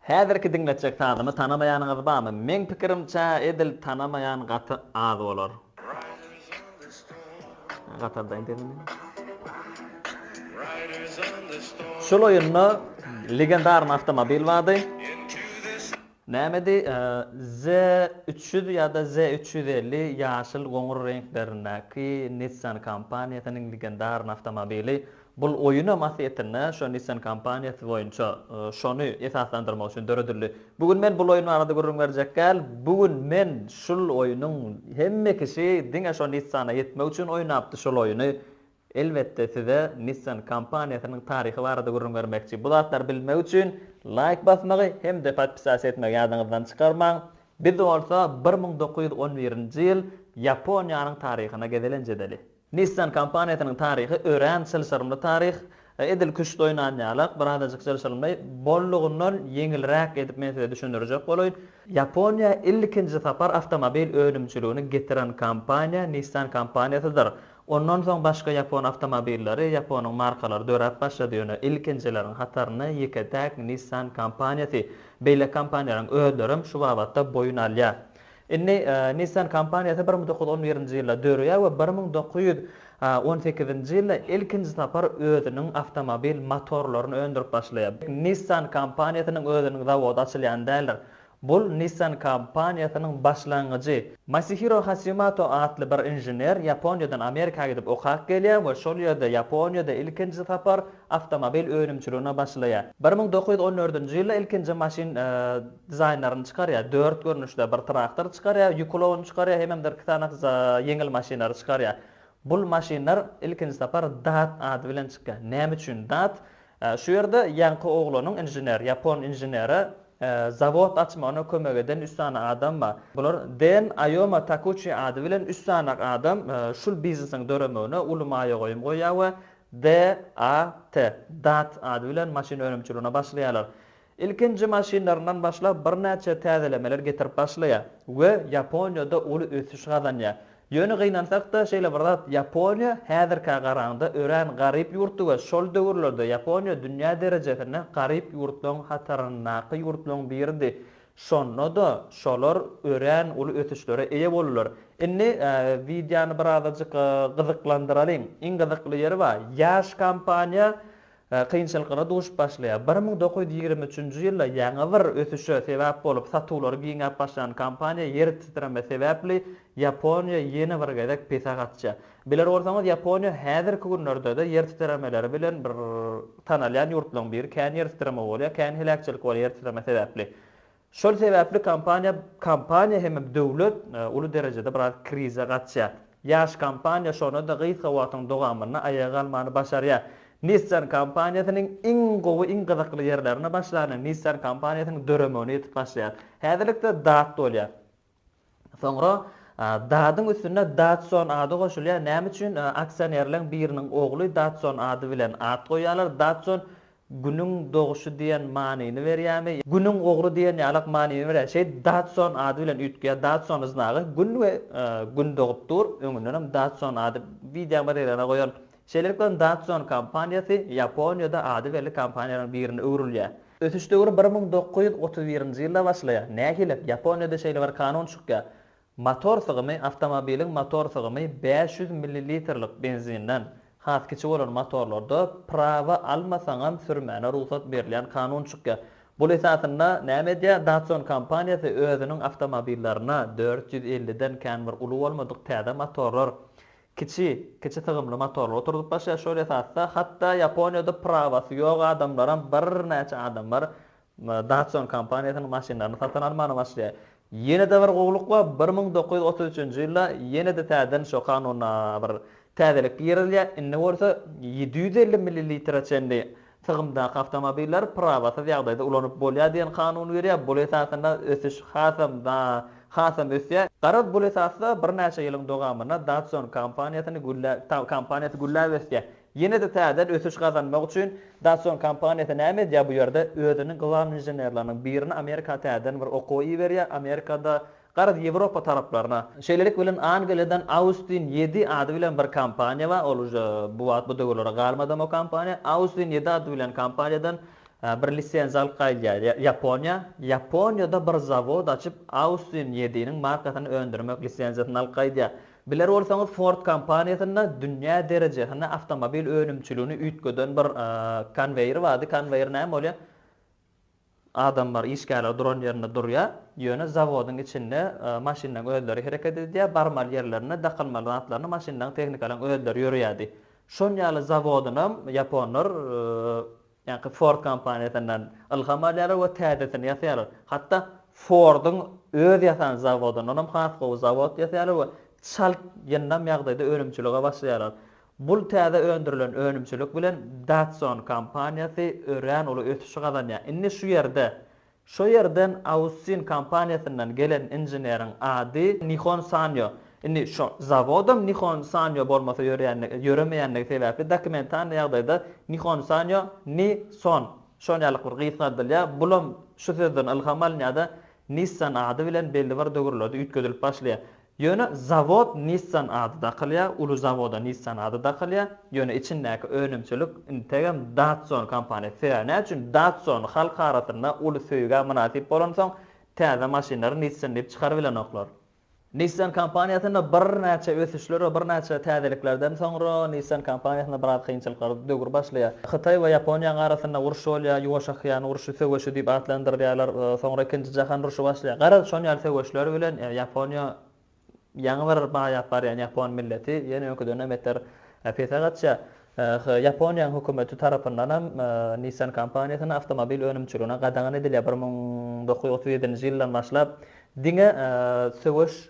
Häzirki dinletjek tadymy tanamaýanyňyz barmy? Men pikirimçe edil tanamaýan gaty az bolar. Gatarda indedim. Şol oýunny legendar avtomobil bardy. Nämedi? Z300 ýa-da Z350 ýaşyl goňur reňklerindäki Nissan kompaniýasynyň legendar avtomobili. Bul oyuna mahiýetine şo Nissan kompaniýasy boýunça şonu esaslandyrmak üçin döredildi. Bugün men bul oyunu arada görüň berjekkäl, bugün men şol oyunyň hemme kişi diňe şo Nissana ýetmek üçin oýnapdy şol oyunu. Elbette size Nissan kompaniýasynyň taryhy barada görüň bermekçi. Bu zatlar bilmek üçin like basmagy hem de podpisasiýa etmegi ýadyňyzdan çykarmaň. Biz bolsa 1911-nji ýyl Ýaponiýanyň taryhyna gedelenjedeli. Nissan kompaniýasynyň taryhy ören sylsyrmly taryh. Edil küçük oýnanýarlyk, bir hadajyk sylsyrmy bollugyndan ýeňilrek edip men size düşündirjek bolaýyn. Ýaponiýa ilkinji sapar avtomobil öňümçiligini getiren kompaniýa Nissan kompaniýasydyr. Ondan soň başga Ýapon avtomobilleri, Ýaponyň markalary dörap başlady ýöne ilkinjileriň hataryna ýeketäk Nissan kompaniýasy. Beýle kompaniýalaryň öýdlerim şu babatda boyun alýar. Inni Nissan kompaniýasy 1911-nji ýylda dörýär we 1918-nji ýylda ilkinji tapar özüniň avtomobil motorlaryny öndürip başlaýar. Nissan kompaniýasynyň özüniň zawody açylýan däldir. Bul Nissan kompaniýasynyň başlangyjy. Masahiro Hashimoto adly bir injener Ýaponiýadan Amerikaga gidip okak gelýär we şol ýerde Ýaponiýada ilkinji tapar avtomobil öňümçiligine başlaýar. 1914-nji ýylda ilkinji maşin dizaynlaryny çykarýar. 4 görnüşde bir traktor çykarýar, ýüklowny çykarýar, hemem bir kitanak ýeňil maşinler çykarýar. Bul maşinler ilkinji tapar DAT ady bilen çykýar. Näme üçin DAT? Şu ýerde ýanky oglanyň injener, Ýapon injeneri zavod açmana kömek eden 3 tane adam var. Bular Den Ayoma Takuchi ady bilen 3 tane adam şul biznesiň döremegine ulmaýa goýum goýýar we DAT ady bilen maşin öňümçiligine başlaýarlar. İlkinji maşinlaryndan başlap bir näçe täzelemeler getirip başlaýar we Ýaponiýada uly ösüş gazanýar. Ýöne gynansak da şeýle bir zat Ýaponiýa häzirki garanda ören garyp ýurtdy we şol döwürlerde Ýaponiýa dünýä derejesinde garyp ýurtlaryň hatarynaky ýurtlaryň biridi. Şonda da şolar ören uly ösüşlere eýe bolurlar. Inni videony birazajyk gyzyklandyralyň. Iň gyzykly ýeri bar. Ýaş kompaniýa kynçylygyna duş başlaýar. 1923-nji ýylda ýaňy bir ösüşe sebäp bolup satulary giňäp başlayan kompaniýa ýer titreme sebäpli Ýaponiýa ýene bir gedek pesagатча. Biler bolsaňyz Ýaponiýa häzirki günlerde de ýer titremeleri bilen bir tanalýan ýurtlaryň biri kän ýer titreme bolýar, kän helakçylyk bolýar ýer titreme sebäpli. Şol sebäpli kompaniýa hem döwlet uly derejede bir krize gatşýar. Ýaş kompaniýa şonu da gysga wagtyň dogamyny aýaga almany başarýar. Nissan kompaniýasynyň iň gowy, iň gyzykly ýerlerine başlanan Nissan kompaniýasynyň döremegine ýetip başlaýar. Häzirlikde DAT bolýar. Soňra Dadyň üstüne Datsun ady goşulýar. Näme üçin aksionerleriniň biriniň ogly Datsun ady bilen ad goýýarlar. Datsun günüň doguşy diýen manyny berýärmi? Günüň ogry diýen ýalak manyny berýär. Şeý Datsun ady bilen ütkä Datsun iznagy gün we gün dogupdur. Öňünden hem Datsun ady video materialyna goýan. Şeýlelikden Datsun kompaniýasy Ýaponiýada ady belli kompaniýalaryň birini öwrülýär. Ötüş döwrü 1931-nji ýylda başlaýar. Nähilip Ýaponiýada şeýle bir kanun çykýar. Motor sygymy, avtomobiliň motor sygymy 500 ml benzinden has kiçik bolan motorlarda prawa almasaňam sürmäne ruhsat berilýän kanun çykýar. Bu esasynda näme diýär? Datsun kompaniýasy özüniň avtomobillaryna 450den kän bir uly bolmadyk täze motorlar, kiçik tygymly motorlar oturdup başlaýar. Şol esasda hatda Ýaponiýada prawasy ýok adamlaram bir näçe adamlar Datsun kompaniýasynyň maşinlaryny satan almany başlaýar. Yine de bir gogluk var. 1933-nji ýylda yine de täzeden şo kanunyna bir täzelik berilýär. Indi bolsa 750 ml çendi tygymdaky avtomobiller prawasy ýagdaýda ulanyp bolýar diýen kanun berýär. Bu esasynda ösüş hasam ösýär. Garap bu esasda bir näçe ýylyň dogamyna Datsun kompaniýasyny güllä ösýär. Yine de täzeden ösüş gazanmak üçin Datsun kompaniýasy näme diýär bu ýerde özüniň glan injenerleriň birini Amerika täzeden bir okuwy berýär. Amerikada garad Ýewropa taraplarına. Şeýlelik bilen Angliýadan Austin 7 ady bilen bir kompaniýa bar. Ol bu döwürlere galmadan o kompaniýa Austin 7 ady bilen kompaniýadan bir lisenziya alqaýdy Yaponiýada bir zawod açyp Austin 7-nin markasyny öndürmek lisenziýasyny alqaýdy. Biler bolsaňyz Ford kompaniýasynda dünýä derejesinde avtomobil önümçülüğini üýtgeden bir konveýer bardy. Konveýer näme bolýar? Adamlar işgäle duran ýerinde durýar. Ýöne zawodyň içinde maşinlaň özleri hereket edýär. Barmal ýerlerine dakylmaly zatlaryny maşinlaň tehnikalaryň özleri ýörýärdi. Şonýaly zawodynam Japonlar yani Ford kompaniýasyndan ilham alýar we täzetini ýasaýar. Hatda Ford'un öz ýasan zawodundan has gowy zawod ýasaýar we çal ýendam ýagdaýda önümçülüge başlaýarlar. Bul täze öndürilen önümçülük bilen Datsun kompaniýasy örän uly ötüşi gazanýar. Indi şu ýerden Austin kompaniýasyndan gelen inženeriň ady Nihon Sanyo. Indi şu zawodum Nihon Sanyo bolmasa ýöremeýänligi sebäpli dokumentan ýagdaýda Nihon Sanyo Nison şonýalyk bir gysga edilýär. Bulam şu sözden ilham alýar-da Nissan ady bilen belli bir döwürlerde üýtgedilip başlaýar. Ýöne zawod Nissan adyda qılýar, ulu zawoda Nissan adyda qılýar. Ýöne içindäki önümçülük integam Datsun kompaniýasy. Näçün Datsun halk arasynda ulu söýge münasip bolan soň täze maşinlary Nissan diýip çykaryp bilenoklar. Nissan kompaniýasynda bir näçe ösüşler we bir näçe täzeliklerden soňra Nissan kompaniýasynda bir kynçylyklar döwür başlaýar. Hytaý we Ýaponiýa arasynda uruş bolýar, ýuwaşakyan uruşy söwüşi diýip adlandyrýarlar. Soňra ikinji jahan uruşy başlaýar. Gara şonýaly söwüşler bilen Ýaponiýa ýa-ni bir baýat bar, ýani Ýapon milleti ýene öňkü dönemetler pesagatça Ýaponiýa hökümeti tarapyndan hem Nissan kompaniýasyna avtomobil önümçülüğine gadagan edilýär. 1937-nji ýyldan başlap diňe söwüş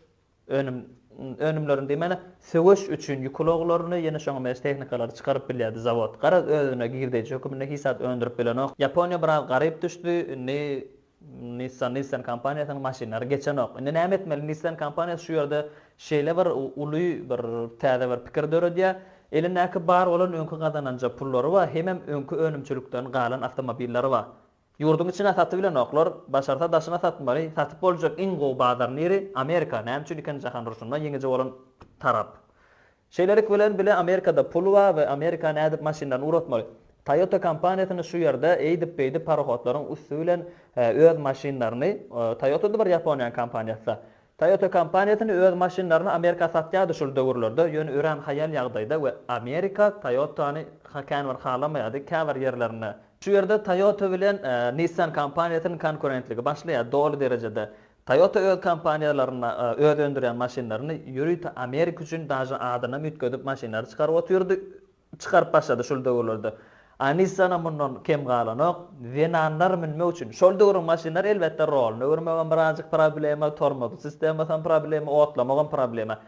önümlerini demeli söwüş üçin ýükloglaryny ýene şoňa mes tehnikalary çykaryp bilýärdi zawod. Gara özüne girdiği hökümine hisat öndürüp bilenok. Ýaponiýa bir garyp düşdi. Nissan kompaniýasynyň maşinlary geçenok. Indi näme etmeli? Nissan kompaniýasy şu ýerde şeýle bir uly bir täze bir pikir döredýär. Elindäki bar bolan öňkü gazananja pullary we hemem öňkü önümçülükden galan awtomobillary bar. Ýurduň içine satyp bilenoklar, başarsa daşyna satmaly, satyp boljak iň gowy bazar neri Amerika. Näme üçin ikinji jahan uruşynda ýeňeje bolan tarap. Şeýlerik bilen Amerikada pul bar we Amerika nädip maşinlaryny uratmaly. Toyota kompaniýasyny şu ýerde eýdip beýdi parahatlaryň üstü bilen öz maşinlaryny Toyota bir Ýaponiýa kompaniýasy. Toyota kompaniýasyny öz maşinlaryny Amerika satýardy şu döwürlerde. Ýöne ören hayal ýagdaýda we Amerika Toyotany hakan bir halamaýardy käbir ýerlerine. Şu ýerde Toyota bilen Nissan kompaniýasynyň konkurentligi başlaýar dolu derejede. Toyota öz kompaniýalaryna öz öndüren maşinlaryny ýürüýte Amerika üçin daşy adyna mütkedip maşinlary çykaryp otyrdy. Çykaryp başlady şu döwürlerde. Nissan'a bundan kem galanok, venanlar minmek üçin. Şol döwrüň maşinlar elbetde rolny örmegen birazjyk problema, tormoz sistemasyň problema, otlamagan problema.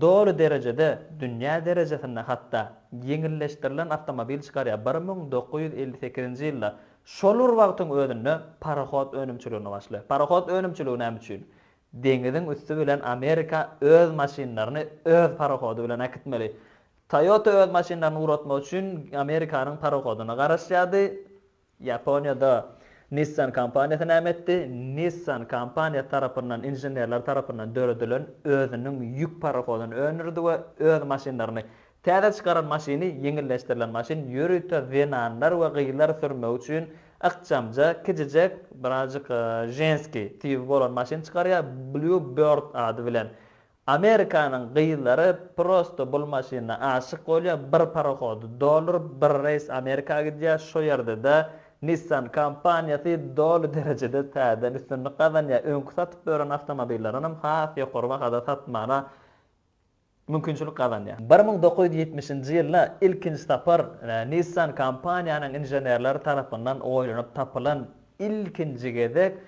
Dolu derecede, dünýä derejesinde hatda ýeňilleşdirilen avtomobil çykarýar. 1958-nji ýylda şolur wagtyň özünde parahot önümçülüğüne başlaýar. Parahot önümçülüğü näme üçin? Deňiziň üstü bilen Amerika öz maşinlaryny öz parahody bilen akitmeli. Toyota öz maşinlaryny uratmak üçin Amerikanyň parahodyna garaşýardy. Ýaponiýada Nissan kompaniýasy näme etdi? Nissan kompaniýa tarapyndan, inženerler tarapyndan döredilen özüniň ýük parahodyny öndürdi we öz maşinlaryny täze çykaran maşiny ýeňilleşdirilen maşin ýürüýte venanlar we gyýlar sürmek üçin aqçamja, kijijek, birazjyk jenski tiýip bolan maşin çykarýar. Bluebird ady bilen. Amerikanyň gyýlary prosto bul maşinna aşyk bolýar. Bir parahody $1 bir reis Amerikaga gidýär. Şo ýerde de Nissan kompaniýasy dolu derejede täze üstünlük gazanýar. Öňkü satyp beren awtomobillaryny has ýokary wagtda satmana mümkinçilik gazanýar. 1970-nji ýylda ilkinji tapar Nissan kompaniýanyň inženerleri tarapyndan oýlanyp tapylan ilkinji gezek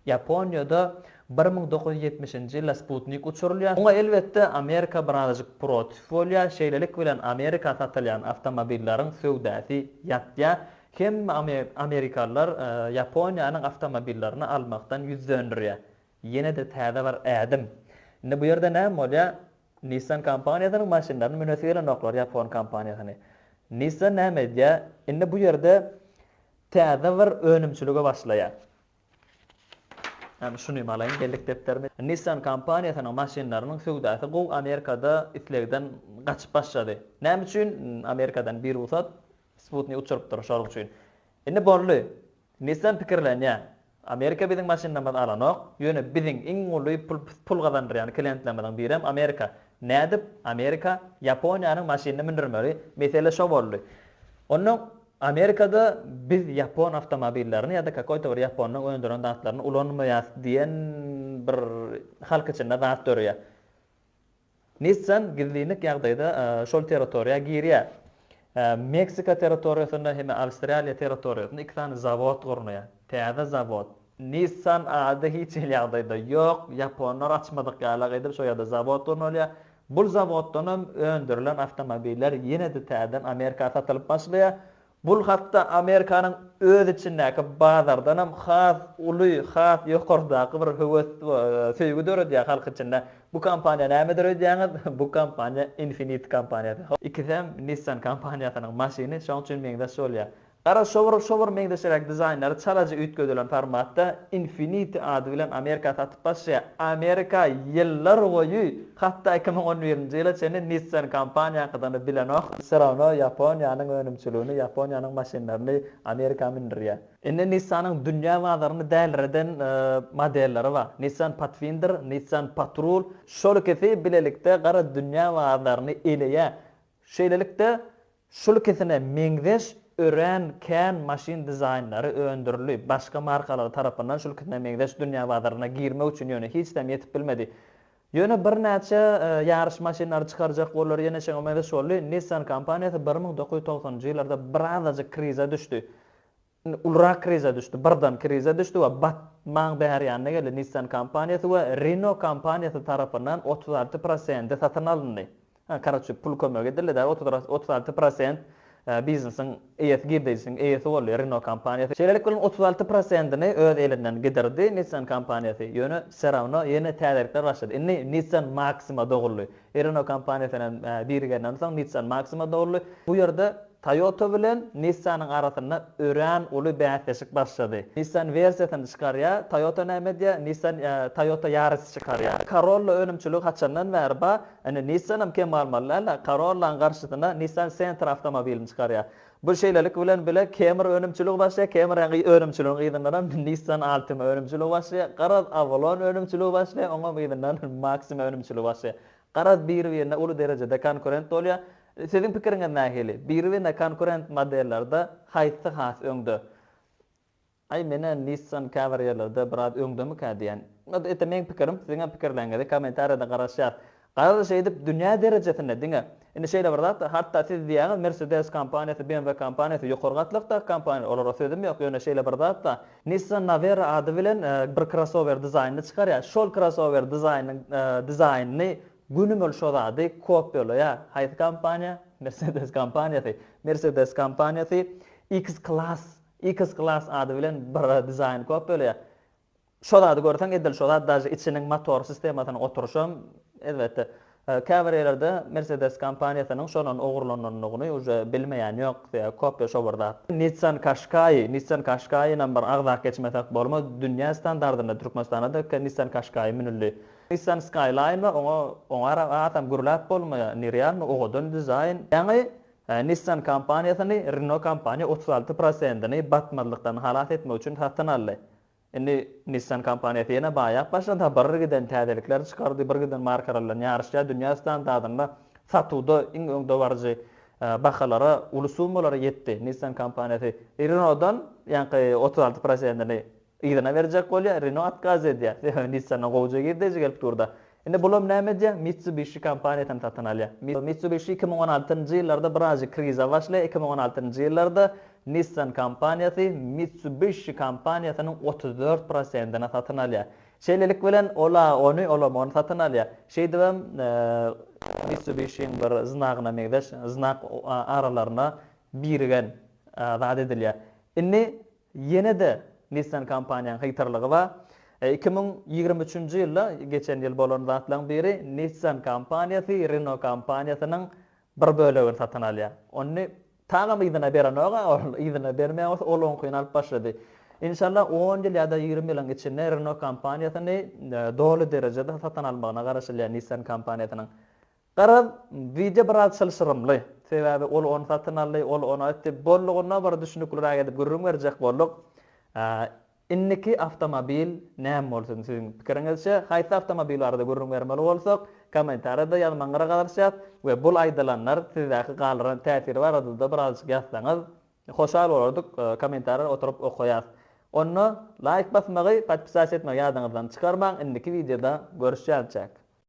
Ýaponiýada 1970-nji ýylda Sputnik uçurulýar. Oňa elbetde Amerika birazjyk protif bolýar. Şeýlelik bilen Amerika satylýan awtomobilleriň söwdäsi ýatýar. Hem Amerikalılar Ýaponiýanyň awtomobillerini almakdan ýüz döndürýär. Ýene de täze bir ädim. Indi bu ýerde näme bolýar? Nissan kompaniýasynyň maşinlaryny münasip elenoklar Ýapon kompaniýasyny. Nissan näme edýär? Indi bu ýerde täze bir önümçülüge başlaýar. Yani şunu malaýyn geldik depdermi. Nissan kompaniýasynyň maşinlarynyň söwdäsi gowy Amerikada islegden gaçyp başlady. Näme üçin? Amerikadan bir usat Sputnik uçurup durýar şol üçin. Inne borlu. Nissan pikirlenya. Amerika bizim maşinlerden alanok. Yöne bizim in ulu pul kazanır yani klientlerden birem Amerika. Nädip Amerika Japonya'nın maşinini mindirmeli. Mesela şu borlu. Onun Amerika'da biz Japon avtomobillerini ya da kakoyta bir Japon'un öndüren dantlarını ulanmayas diyen bir halk içinde dant dörüyor. Nissan gizlilik yağdayda şol teritoriya giriyor. Meksika teritoriyasında hem Avustralya teritoriyasında iki tane zavod kuruluyor. Täze zavod. Nissan adı hiç yağdayda yok. Japonlar açmadık yağlaq edip şu yada zavod kuruluyor. Bu zavoddan öndürülen avtomobiller yine de täzeden Amerika'ya satılıp başlıyor. Bul hatta Amerikanın öz içindäki bazardan hem has uly, has ýokardaky bir höwes söýgü dörediýär halk içinde. Bu kampanya näme dörediýäňiz? Bu kampanya Infiniti kampaniýasy. Ikisem Nissan kampaniýasynyň maşyny şoň üçin meňde şolýar. Gara şowur meňde şerak dizaynlary çalaja üýtgedilen formatda Infiniti ady bilen Amerika satyp başlaýar. Amerika ýyllar boýy, hatda 2011-nji ýyla çenli Nissan kampaniýasyny bilenok, Serano Japonyanyň önümçiligini, Japonyanyň maşinlaryny Amerika mindirýär. Indi Nissanyň dünýä bazaryny dälreden modelleri bar. Nissan Pathfinder, Nissan Patrol, şol kesi bilelikde gara dünýä bazaryny eleýär. Şeýlelikde şol kesine meňdeş ören kän maşin dizaynlary öndürilip başga markalar tarapyndan şol kesine meňdeş dünýä bazaryna girmek üçin ýöne hiç de ýetip bilmedi. Ýöne bir näçe ýarış maşinlary çykarjak bolar ýene şeňe meňdeş şolly Nissan kampaniýasy 1990-njy ýyllarda birazajy kriza düşdi. Ulrak kriza düşdü, birden kriza düşdü we batmaň bäherýanyna geldi Nissan kampaniýasy we Renault kampaniýasy tarapyndan 36% satyn alındy. Karaçy pul kömek edildi de 36% biznesin girdisin bolýar Renault kampaniýasy. Şeýlelik bilen 36%-ni öz elinden giderdi Nissan kampaniýasy. Ýöne Serano ýene täzelikler başlady. Indi Nissan Maxima dogurly. Renault kampaniýasynyň birigenden soň Nissan Maxima dogurly. Bu ýerde Toyota bilen Nissan'ın arasında ören uly bäsleşik başlady. Nissan versiýasyny çykarýar, Toyota näme Nissan Toyota Yaris çykarýar. Corolla önümçilik haçandan berba, ene Nissan hem kemalmallar, Corolla'nın garşysynda Nissan Sentra avtomobilini çykarýar. Bu şeýlelik bilen bile Camry önümçilik başlaýar, Camry önümçiligini gydyndan Nissan Altima önümçilik başlaýar, Garaz Avalon önümçilik başlaýar, oňa gydyndan Maxima önümçilik başlaýar. Garaz bir-birine uly derejede konkurent bolýar. Sizin pikiriňiz nähili? Bir-birine konkurent modellerde haýsy has öňde? Ay mene Nissan Cabriolet'de biraz öňdemi diýen. Ete meň pikirim, siziň pikirleriňizi kommentariýada garaşýar. Garaş edip dünýä derejesinde diňe. Indi şeýle bir hatda siz diýäňiz Mercedes kampaniýasy, BMW kampaniýasy ýokargy atlykda kampaniýa olara sözüm ýok. Ýöne şeýle bir da Nissan Navara ady bilen bir crossover dizaynny çykarýar. Şol crossover dizaynny günümül şolady kopýalaýar. Haýsy kampaniýa? Mercedes kampaniýasy. Mercedes kampaniýasy X-Class ady bilen bir dizayn kopýalaýar. Şolady görseň edil şolady daşy içiniň motor sistemasyny oturuşam, elbetde Cabriolet'de Mercedes kampaniýasynyň şolan ogurlananyny uje bilmeýän ýok, kopýa şobarda. Nissan Qashqai number agzak geçmesek bolma, dünýä standardyna Türkmenistanda Nissan Qashqai minildi. Nissan Skyline we oňa atam gurulap bolmaýar, nirýan oňdan dizayn. Ýani Nissan kampaniýasyny Renault kampaniýa 36%-ni batmadlykdan halat etmek üçin satyn aldy. Indi Nissan kampaniýasy ýene baýak başlanda birgiden täzelikler çykardy, birgiden markalarla ýarışýar, dünýä standardyna satywda iň öňde barjy bahalara, ulusumlara ýetdi. Nissan kampaniýasy Renault'dan ýani 36%-ni ýygyna berjek bolýar, Renault atkaz edýär. Nissan'a gowja girdi, gelip durda. Indi bulam näme diýär? Mitsubishi kampaniýasyny satyn alýar. Mitsubishi 2016-njy ýyllarda biraz kriza başlaýar. 2016-njy ýyllarda Nissan kampaniýasy Mitsubishi kampaniýasynyň 34%-ni satyn alýar. Şeýlelik bilen onu satyn alýar. Şeýdibem Mitsubishi'ň bir znagyna meňdeş, znak aralaryna birigen zat edilýär. Indi ýene de Nissan kampaniýanyň hyýtarlygy bar. 2023-nji ýylda, geçen ýyl bolan zatlaryň biri Nissan kampaniýasy Renault kampaniýasynyň bir bölegini satyn alýar. Onu tamam ýygyna berenoga, ýygyna bermeýär, ol oňkyň alyp başlady. İnşallah 10 ýyl ýa-da 20 ýylyň içinde Renault kampaniýasyny dogry derejede satyn almagyna garaşylýar Nissan kampaniýasynyň. Garab video biraz çylşyrymly. Sebäbi ol onu satyn aldy, ol onu etdi. Bollugyna bir düşünükler edip görürüm berjek bolduk. Inniki avtomobil näme bolsun sizin pikiriňizçe? Haýsy avtomobil barada görürüm bermeli bolsak, kommentarda ýazmaňyra galarşat we bul aýdylanlar sizdäki galyran täsiri barada da biraz ýazsaňyz hoşal bolardyk. Kommentarda oturup okuýas. Onu like basmagy, podpisasiya etmeyi ýadyňyzdan çykarmaň. Indiki videoda görüşýänçek.